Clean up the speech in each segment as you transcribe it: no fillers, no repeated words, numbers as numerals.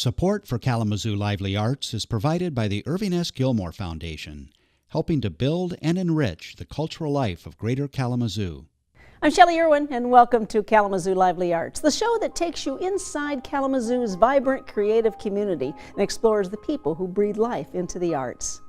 Support for Kalamazoo Lively Arts is provided by the Irving S. Gilmore Foundation, helping to build and enrich the cultural life of Greater Kalamazoo. I'm Shelley Irwin, and welcome to Kalamazoo Lively Arts, the show that takes you inside Kalamazoo's vibrant creative community and explores the people who breathe life into the arts.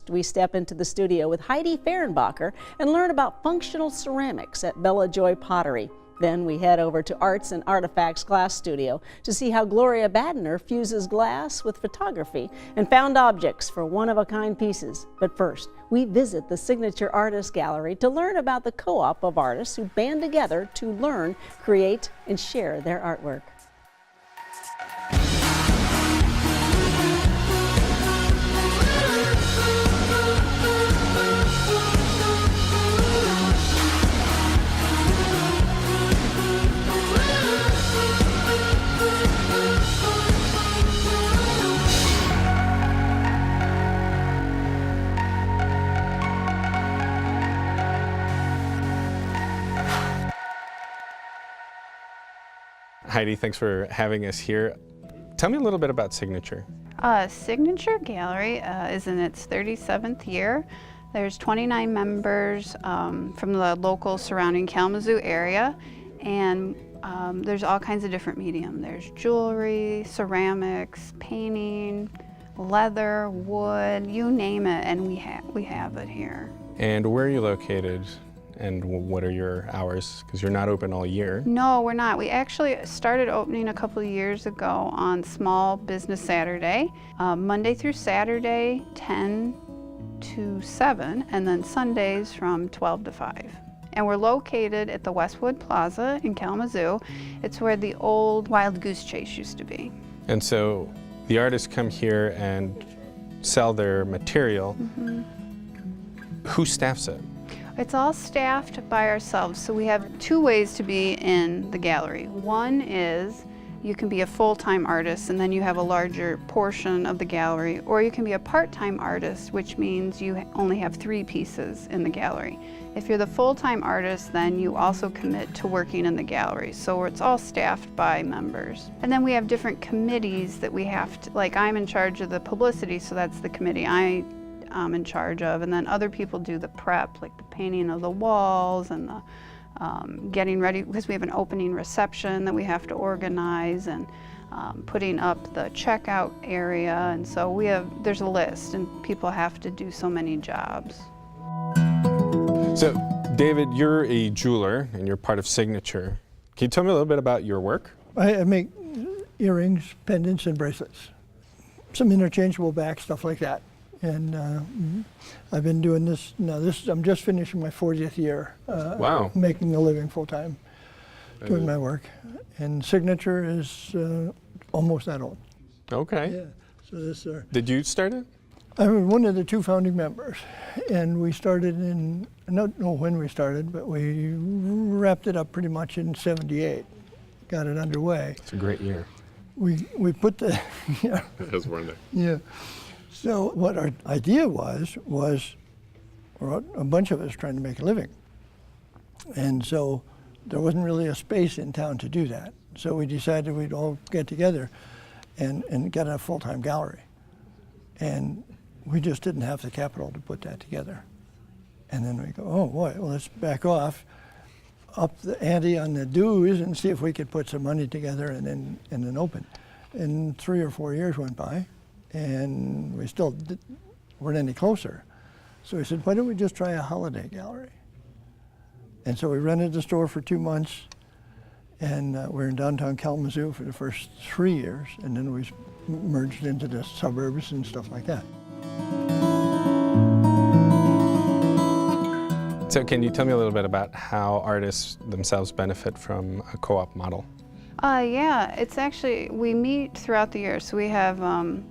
We step into the studio with Heidi Fehrenbacher and learn about functional ceramics at Joy Pottery. Then we head over to Arts and Artifacts Glass Studio to see how Gloria Bad Nurse fuses glass with photography and found objects for one-of-a-kind pieces. But first, we visit the Signature Artist Gallery to learn about the co-op of artists who band together to learn, create, and share their artwork. Heidi, thanks for having us here. Tell me a little bit about Signature. Signature Gallery is in its 37th year. There's 29 members from the local surrounding Kalamazoo area, and there's all kinds of different medium. There's jewelry, ceramics, painting, leather, wood, you name it, and we have it here. And where are you located? And what are your hours? Because you're not open all year. No, we're not. We actually started opening a couple of years ago on Small Business Saturday, Monday through Saturday, 10 to 7, and then Sundays from 12 to 5. And we're located at the Westwood Plaza in Kalamazoo. It's where the old Wild Goose Chase used to be. And so the artists come here and sell their material. Mm-hmm. Who staffs it? It's all staffed by ourselves, so we have two ways to be in the gallery. One is you can be a full-time artist and then you have a larger portion of the gallery, or you can be a part-time artist, which means you only have 3 pieces in the gallery. If you're the full-time artist, then you also commit to working in the gallery, so it's all staffed by members. And then we have different committees that we have to, like I'm in charge of the publicity, so that's the committee I'm in charge of, and then other people do the prep, like the painting of the walls and the getting ready, because we have an opening reception that we have to organize, and putting up the checkout area, and so there's a list and people have to do so many jobs. So David, you're a jeweler and you're part of Signature. Can you tell me a little bit about your work? I make earrings, pendants, and bracelets. Some interchangeable back, stuff like that. And I've been doing this now. I'm just finishing my 40th year. Wow. Making a living full time, doing my work. And Signature is almost that old. Okay. Yeah. So this. Did you start it? I was one of the 2 founding members, and we started in. I don't know when we started, but we wrapped it up pretty much in '78. Got it underway. It's a great year. We put the. Yeah. It was one day. Yeah. So what our idea was a bunch of us trying to make a living. And so there wasn't really a space in town to do that. So we decided we'd all get together and get a full-time gallery. And we just didn't have the capital to put that together. And then we go, oh boy, well, let's back off, up the ante on the dues and see if we could put some money together and then open. And 3 or 4 years went by, and we still weren't any closer. So we said, why don't we just try a holiday gallery? And so we rented the store for 2 months, and we're in downtown Kalamazoo for the first 3 years, and then we merged into the suburbs and stuff like that. So can you tell me a little bit about how artists themselves benefit from a co-op model? Yeah, it's actually, we meet throughout the year. So we have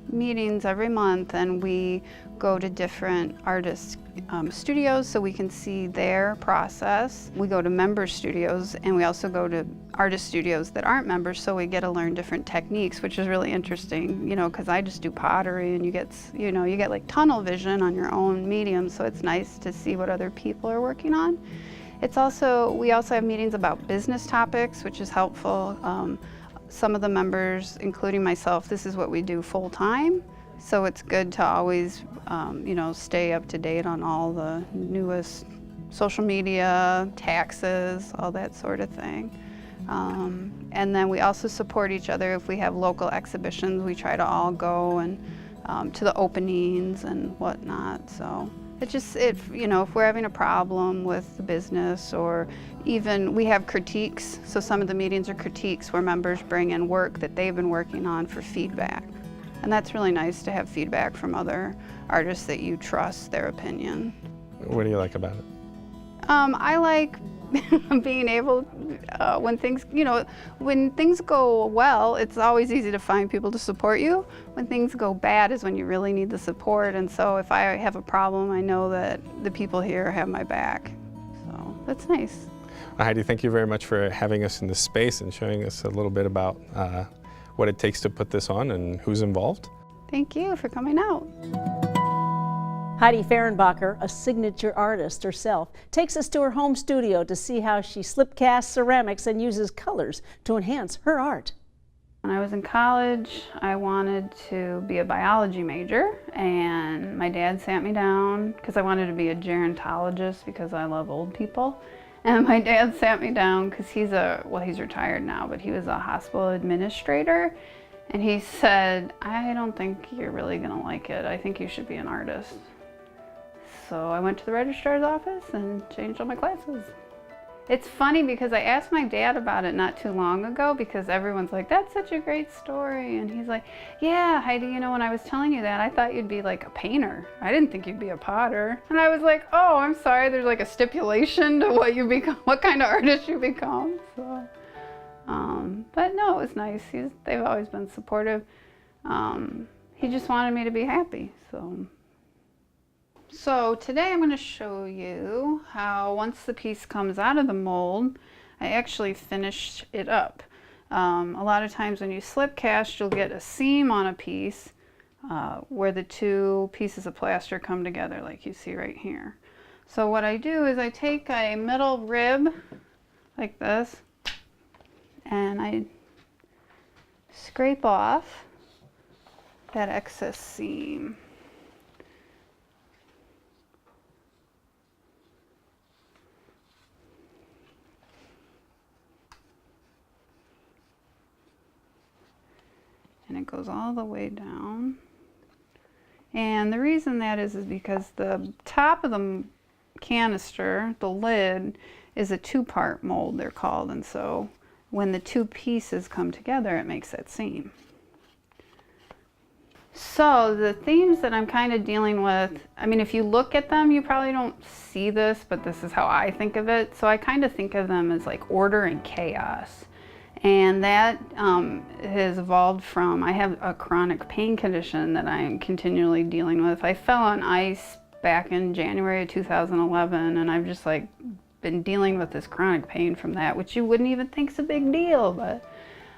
meetings every month, and we go to different artists' studios so we can see their process. We go to member studios, and we also go to artist studios that aren't members, so we get to learn different techniques, which is really interesting, because I just do pottery, and you get like tunnel vision on your own medium, so it's nice to see what other people are working on. We also have meetings about business topics, which is helpful. some of the members, including myself, this is what we do full time. So it's good to always, you know, stay up to date on all the newest social media, taxes, all that sort of thing. And then we also support each other. If we have local exhibitions, we try to all go and to the openings and whatnot. So it just, you know, if we're having a problem with the business, or even we have critiques. So some of the meetings are critiques where members bring in work that they've been working on for feedback. And that's really nice to have feedback from other artists that you trust their opinion. What do you like about it? I like being able, when things, you know, when things go well, it's always easy to find people to support you. When things go bad is when you really need the support. And so if I have a problem, I know that the people here have my back. So that's nice. Heidi, thank you very much for having us in this space and showing us a little bit about what it takes to put this on and who's involved. Thank you for coming out. Heidi Fehrenbacher, a signature artist herself, takes us to her home studio to see how she slip casts ceramics and uses colors to enhance her art. When I was in college, I wanted to be a biology major, and my dad sat me down because I wanted to be a gerontologist because I love old people. And my dad sat me down because he's retired now, but he was a hospital administrator. And he said, I don't think you're really gonna like it. I think you should be an artist. So I went to the registrar's office and changed all my classes. It's funny because I asked my dad about it not too long ago, because everyone's like, that's such a great story. And he's like, yeah, Heidi, you know, when I was telling you that, I thought you'd be like a painter. I didn't think you'd be a potter. And I was like, oh, I'm sorry, there's like a stipulation to what you become, what kind of artist you become. So, but no, it was nice. They've always been supportive. He just wanted me to be happy, So today I'm going to show you how, once the piece comes out of the mold, I actually finish it up. A lot of times when you slip cast, you'll get a seam on a piece where the two pieces of plaster come together, like you see right here. So what I do is I take a middle rib like this, and I scrape off that excess seam. And it goes all the way down. And the reason that is because the top of the canister, the lid, is a two-part mold, they're called. And so when the two pieces come together, it makes that seam. So the themes that I'm kind of dealing with, I mean, if you look at them, you probably don't see this, but this is how I think of it. So I kind of think of them as like order and chaos. And that has evolved from, I have a chronic pain condition that I'm continually dealing with. I fell on ice back in January of 2011, and I've just like been dealing with this chronic pain from that, which you wouldn't even think is a big deal, but,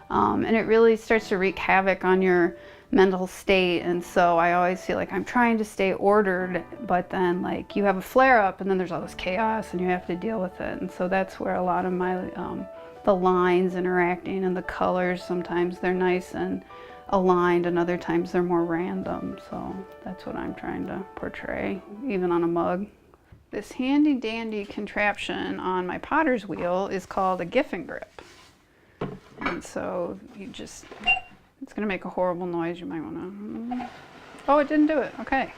and it really starts to wreak havoc on your mental state. And so I always feel like I'm trying to stay ordered, but then like you have a flare up and then there's all this chaos and you have to deal with it. And so that's where a lot of my, the lines interacting and the colors, sometimes they're nice and aligned and other times they're more random. So that's what I'm trying to portray, even on a mug. This handy dandy contraption on my potter's wheel is called a Giffen grip. And so you just, it's gonna make a horrible noise. You might wanna, oh, it didn't do it, okay.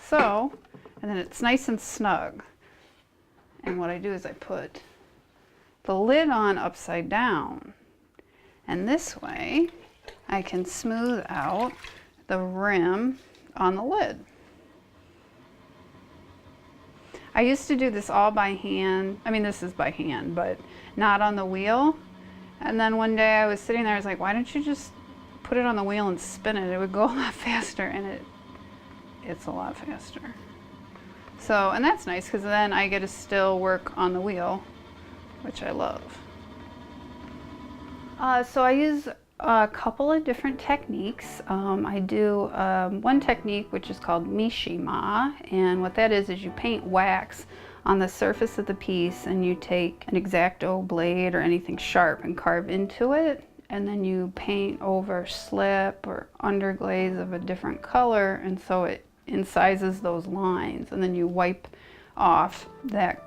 So, and then it's nice and snug. And what I do is I put the lid on upside down. And this way, I can smooth out the rim on the lid. I used to do this all by hand. I mean, this is by hand, but not on the wheel. And then one day I was sitting there, I was like, why don't you just put it on the wheel and spin it? It would go a lot faster, and it's a lot faster. So, and that's nice, because then I get to still work on the wheel, which I love. So I use a couple of different techniques. I do one technique which is called mishima, and what that is you paint wax on the surface of the piece and you take an X-Acto blade or anything sharp and carve into it, and then you paint over slip or underglaze of a different color, and so it incisors those lines, and then you wipe off that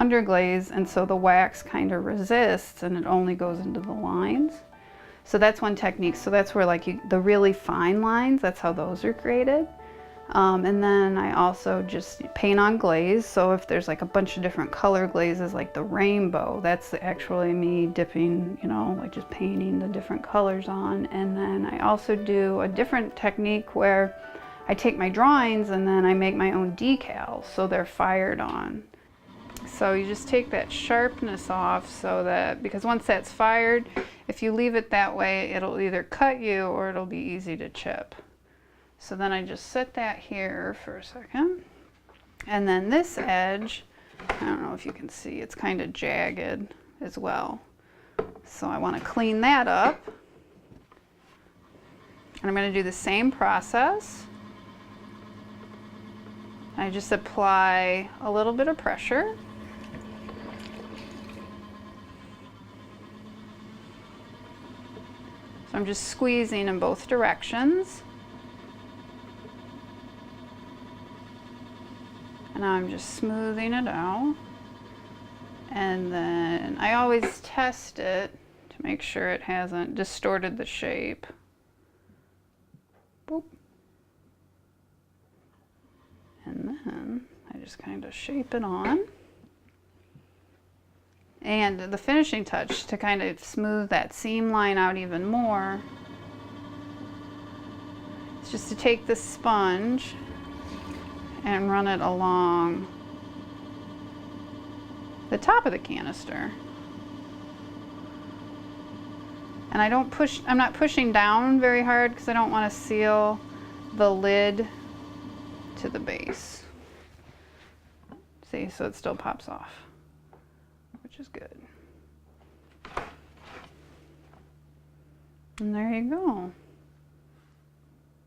underglaze, and so the wax kind of resists and it only goes into the lines. So that's one technique. So that's where like the really fine lines, that's how those are created. And then I also just paint on glaze. So if there's like a bunch of different color glazes, like the rainbow, that's actually me dipping, you know, like just painting the different colors on. And then I also do a different technique where I take my drawings and then I make my own decals, so they're fired on. So you just take that sharpness off, so that, because once that's fired, if you leave it that way, it'll either cut you or it'll be easy to chip. So then I just set that here for a second. And then this edge, I don't know if you can see, it's kind of jagged as well. So I want to clean that up. And I'm going to do the same process. I just apply a little bit of pressure. So I'm just squeezing in both directions. And now I'm just smoothing it out. And then I always test it to make sure it hasn't distorted the shape. Boop. And then I just kind of shape it on. And the finishing touch to kind of smooth that seam line out even more is just to take the sponge and run it along the top of the canister. And I'm not pushing down very hard because I don't want to seal the lid to the base. See, so it still pops off, which is good. And there you go.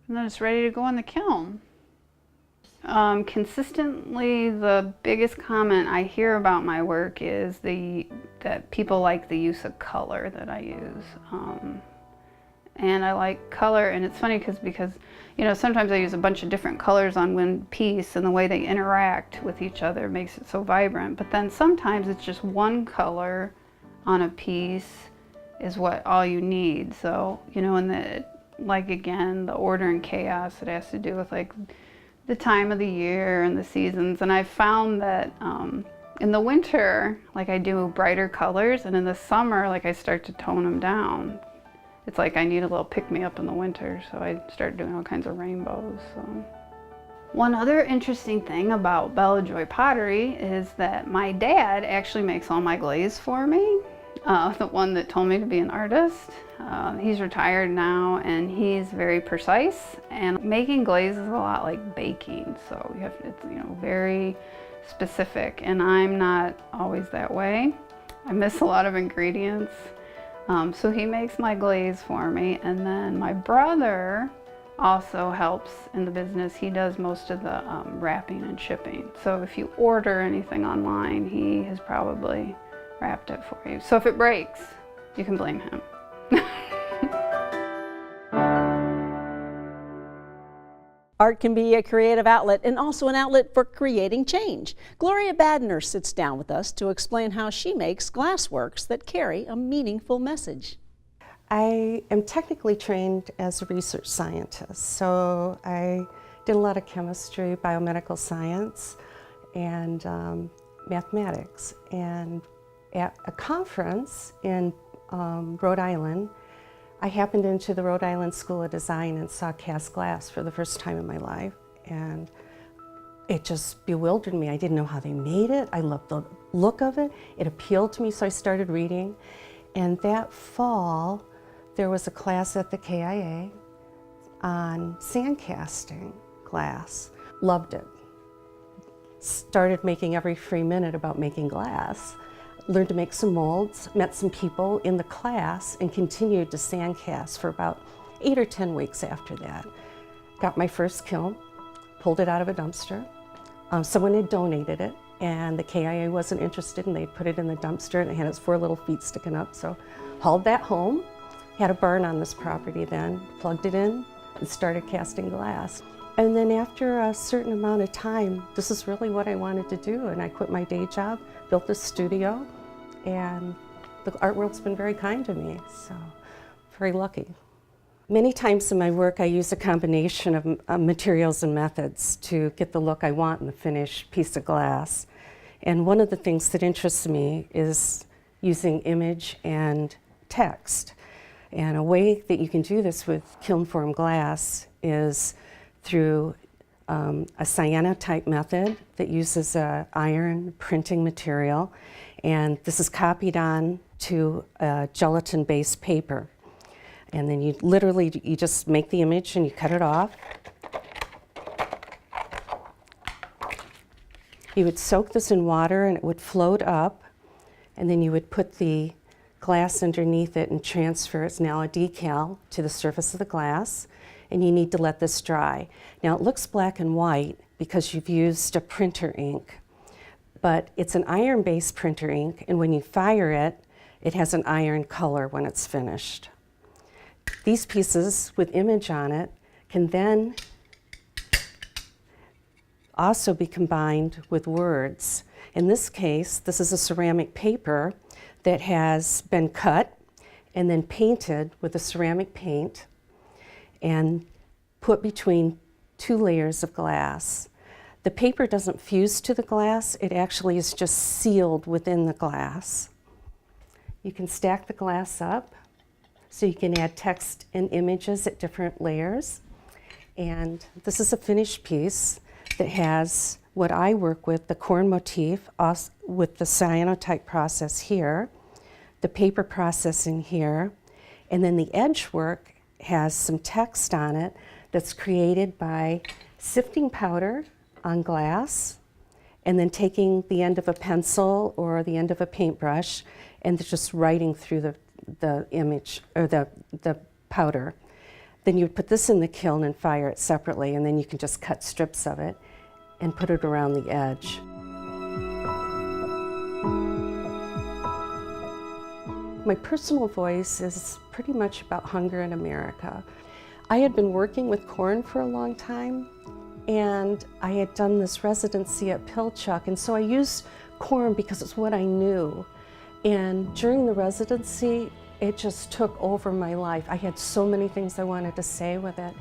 And then it's ready to go in the kiln. Consistently, the biggest comment I hear about my work is that people like the use of color that I use. And I like color, and it's funny because you know, sometimes I use a bunch of different colors on one piece, and the way they interact with each other makes it so vibrant. But then sometimes it's just one color on a piece is what all you need. So, you know, and like again, the order and chaos, it has to do with like the time of the year and the seasons. And I've found that in the winter, like I do brighter colors, and in the summer, like I start to tone them down. It's like I need a little pick-me-up in the winter, so I start doing all kinds of rainbows. So. One other interesting thing about Joy Pottery is that my dad actually makes all my glaze for me, the one that told me to be an artist. He's retired now, and he's very precise, and making glaze is a lot like baking, so it's, you know, very specific, and I'm not always that way. I miss a lot of ingredients. So he makes my glaze for me, and then my brother also helps in the business. He does most of the wrapping and shipping. So if you order anything online, he has probably wrapped it for you. So if it breaks, you can blame him. Art can be a creative outlet and also an outlet for creating change. Gloria Bad Nurse sits down with us to explain how she makes glassworks that carry a meaningful message. I am technically trained as a research scientist, so I did a lot of chemistry, biomedical science, and mathematics. And at a conference in Rhode Island, I happened into the Rhode Island School of Design and saw cast glass for the first time in my life, and it just bewildered me. I didn't know how they made it. I loved the look of it. It appealed to me, so I started reading. And that fall, there was a class at the KIA on sand casting glass. Loved it. Started making every free minute about making glass. Learned to make some molds, met some people in the class, and continued to sand cast for about 8 or 10 weeks after that. Got my first kiln, pulled it out of a dumpster. Someone had donated it, and the KIA wasn't interested, and they put it in the dumpster, and it had its 4 little feet sticking up, so hauled that home. Had a barn on this property then, plugged it in and started casting glass. And then after a certain amount of time, this is really what I wanted to do, and I quit my day job, built a studio, and the art world's been very kind to me, so very lucky. Many times in my work I use a combination of materials and methods to get the look I want in the finished piece of glass. And one of the things that interests me is using image and text. And a way that you can do this with kiln-formed glass is through a cyanotype method that uses an iron printing material, and this is copied on to a gelatin-based paper. And then you just make the image and you cut it off. You would soak this in water and it would float up, and then you would put the glass underneath it and transfer, it's now a decal, to the surface of the glass, and you need to let this dry. Now it looks black and white because you've used a printer ink, but it's an iron-based printer ink, and when you fire it, it has an iron color when it's finished. These pieces with image on it can then also be combined with words. In this case, this is a ceramic paper that has been cut and then painted with a ceramic paint and put between two layers of glass. The paper doesn't fuse to the glass, it actually is just sealed within the glass. You can stack the glass up so you can add text and images at different layers. And this is a finished piece that has what I work with, the corn motif with the cyanotype process here, the paper processing here, and then the edge work has some text on it that's created by sifting powder on glass and then taking the end of a pencil or the end of a paintbrush and just writing through the image or the powder. Then you would put this in the kiln and fire it separately, and then you can just cut strips of it and put it around the edge. My personal voice is pretty much about hunger in America. I had been working with corn for a long time, and I had done this residency at Pilchuck, and so I used corn because it's what I knew. And during the residency, it just took over my life. I had so many things I wanted to say with it.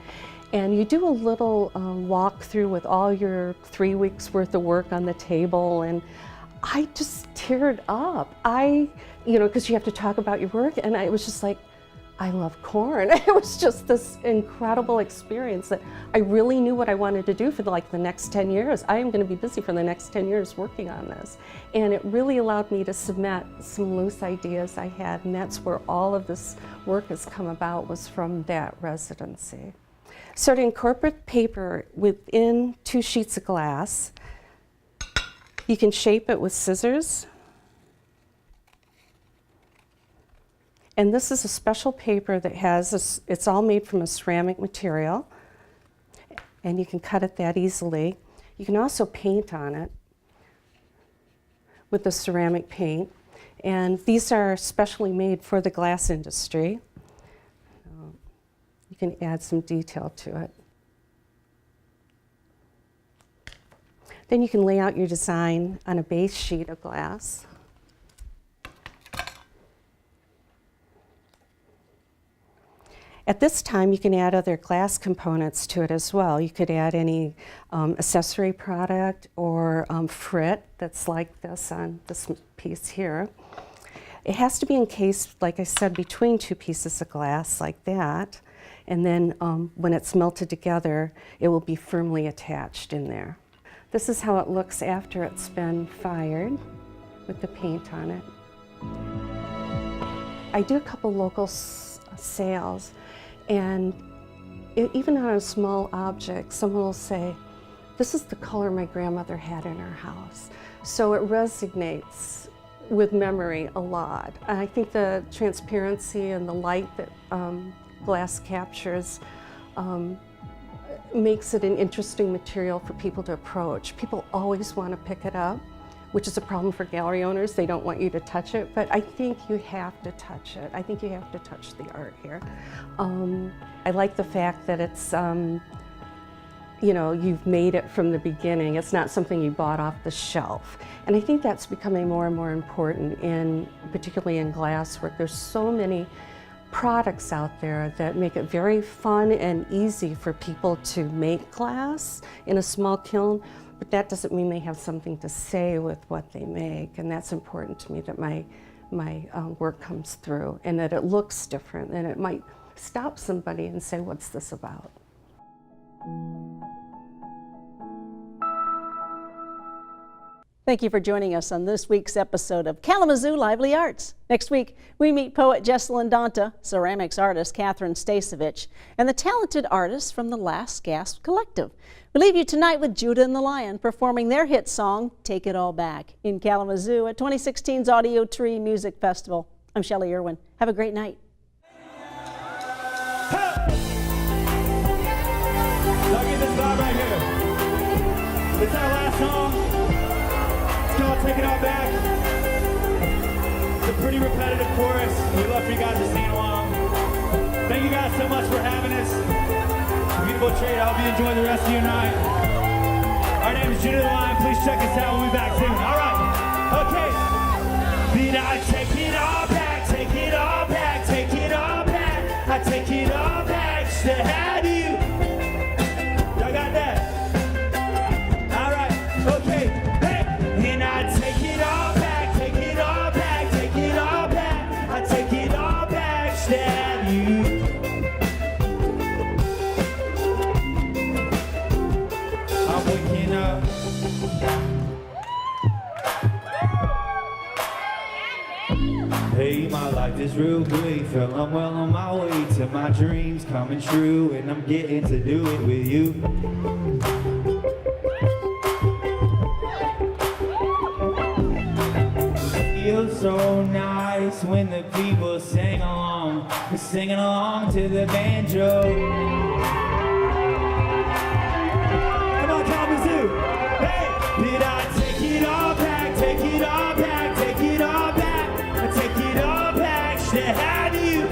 And you do a little walkthrough with all your 3 weeks worth of work on the table, and I just teared up. Because you have to talk about your work, and I was just like, I love corn. It was just this incredible experience that I really knew what I wanted to do for the next 10 years. I am going to be busy for the next 10 years working on this. And it really allowed me to cement some loose ideas I had, and that's where all of this work has come about, was from that residency. So to incorporate paper within 2 sheets of glass, you can shape it with scissors. And this is a special paper that it's all made from a ceramic material, and you can cut it that easily. You can also paint on it with the ceramic paint, and these are specially made for the glass industry. You can add some detail to it. Then you can lay out your design on a base sheet of glass. At this time, you can add other glass components to it as well. You could add any accessory product or frit that's like this on this piece here. It has to be encased, like I said, between 2 pieces of glass like that. And then when it's melted together, it will be firmly attached in there. This is how it looks after it's been fired with the paint on it. I do a couple local sales, and even on a small object, someone will say, this is the color my grandmother had in her house. So it resonates with memory a lot. And I think the transparency and the light that glass captures makes it an interesting material for people to approach. People always want to pick it up which is a problem for gallery owners. They don't want you to touch it, but I think you have to touch it. I think you have to touch the art here. I like the fact that it's, you know, you've made it from the beginning. It's not something you bought off the shelf. And I think that's becoming more and more important, particularly in glasswork. There's so many products out there that make it very fun and easy for people to make glass in a small kiln, but that doesn't mean they have something to say with what they make. And that's important to me, that my work comes through and that it looks different, and it might stop somebody and say, what's this about? Thank you for joining us on this week's episode of Kalamazoo Lively Arts. Next week, we meet poet Jessalyn Donta, ceramics artist Catherine Stasevich, and the talented artists from the Last Gasp Collective. We leave you tonight with Judah and the Lion performing their hit song, Take It All Back, in Kalamazoo at 2016's Audiotree Music Festival. I'm Shelley Irwin. Have a great night. Now get this vibe right here. It's our last song. It's called Take It All Back. It's a pretty repetitive chorus. We'd love for you guys to sing along. Thank you guys so much for having us. Beautiful treat. I hope you enjoy the rest of your night. Our name is Judah the Lion. Please check us out. We'll be back soon. All right. Okay. Did I take it all back? Take it all back. Take it all back. I take it all back just to have you. Y'all got that? All right. Okay. Hey. And I take it all back. Take it all back. Take it all back. I take it all back just to have you. Waking up. Hey, my life is real great. Feel I'm well on my way to my dreams coming true, and I'm getting to do it with you. It feels so nice when the people sing along. We're singing along to the banjo. Did I take it all back, take it all back, take it all back, I take it all back just to have you.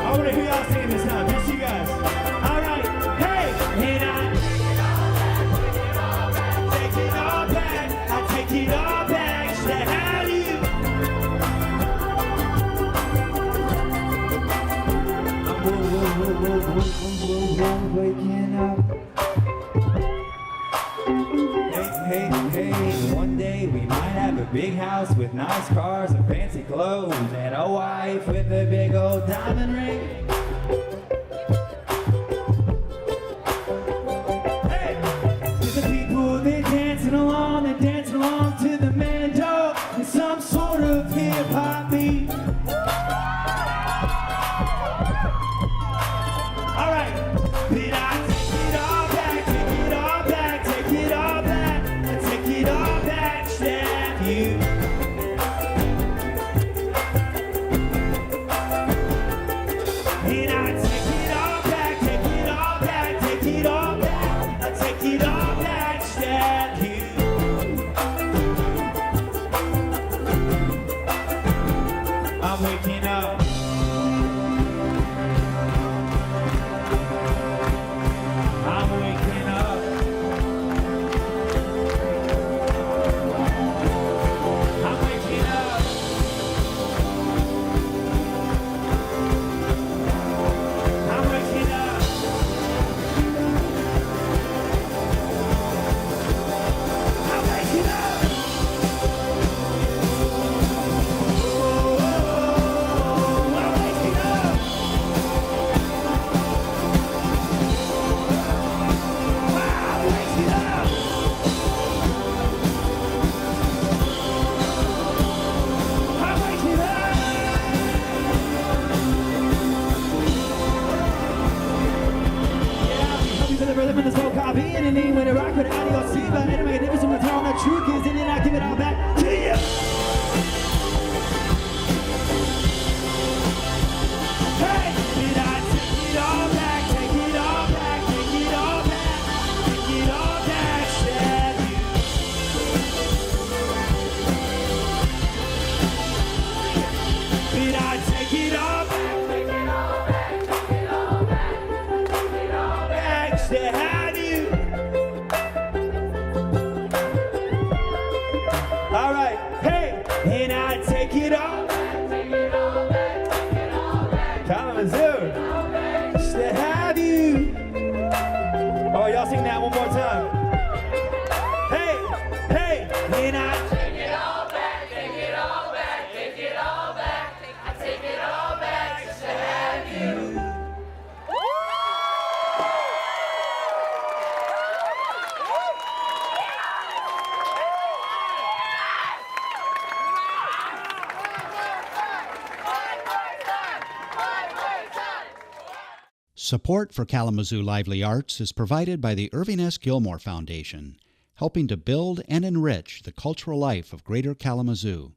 I want to hear y'all sing this time, just you guys. All right, hey, and I take it all back, I take it all back just to have you. I'm waking up. Hey, one day we might have a big house with nice cars and fancy clothes and a wife with a big old diamond ring. Hey, to the people, they're dancing along to the mando in some sort of hip-hop beat. All right, did I take it all back, take it all back, take it all back, I take it all back, stab you. And I take it all back, take it all back, take it all back, I take it all back, stab you. I'm waking up. I'm waking up. All right, hey, and I take it all. Kalamazoo, just to have you. Oh, y'all sing that one more time. Hey, hey, and I take it all back, take it all back, take it all back. I take it all back just to have you. Support for Kalamazoo Lively Arts is provided by the Irving S. Gilmore Foundation, helping to build and enrich the cultural life of Greater Kalamazoo.